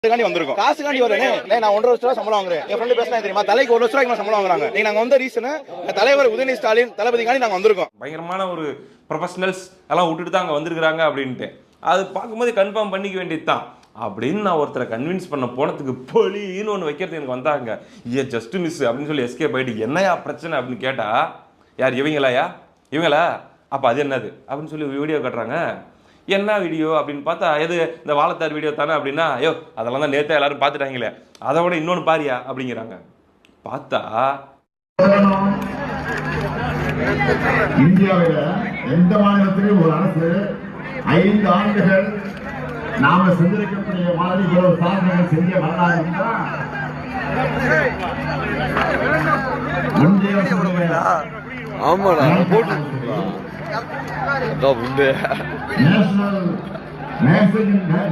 வந்திருக்கோம். காசுக்காண்டி வரேன். நான் 1.5 லட்சம் ரூபாய் சம்பளம் வாங்குறேன். என் ஃப்ரெண்ட் பேசினா தெரியுமா, தலைக்கு 1 லட்சம் ரூபாய்க்கு சம்பளம் வாங்குறாங்க. நாங்க வந்த ரீசன் தலைவர் உதயநிதி ஸ்டாலின் தளபதிக்காண்டி நாங்க வந்திருக்கோம். பயங்கரமான ஒரு ப்ரொஃபஷனல்ஸ் எல்லாம் விட்டுட்டு தான் அங்க வந்திருக்காங்க அப்படின்ட்டு அது பார்க்கும்போது கன்ஃபார்ம் பண்ணிக்க வேண்டியது தான் அப்படின்னு நான் ஒருத்தரை கன்வின்ஸ் பண்ண போனதுக்கு பொலின்னு ஒன்று வைக்கிறது எனக்கு வந்தாங்க. ஏ ஜஸ்ட் மிஸ் அப்படின்னு சொல்லி எஸ்கேப் ஆயிட்டு என்னையா பிரச்சனை அப்படின்னு கேட்டா, யார் இவங்களா அப்போ அது என்னது அப்படின்னு சொல்லி வீடியோ காட்டுறாங்க. என்ன வீடியோ அப்படின்னு பார்த்தா, எது இந்த வாழைத்தார் வீடியோ தானே அப்படின்னா, ஐயோ அதெல்லாம் தான் நேற்று எல்லாரும் பார்த்துட்டாங்களே, அதை விட இன்னொன்று பாரியா அப்படிங்கிறாங்க. பார்த்தா இந்தியாவில் எந்த மாநிலத்திலும் ஒரு அரசு 5 ஆண்டுகள் நாம செஞ்சிருக்கக்கூடிய மாதிரி ஒரு சாதனைகள் செஞ்ச வரலாறு இருந்தா நேஷனல்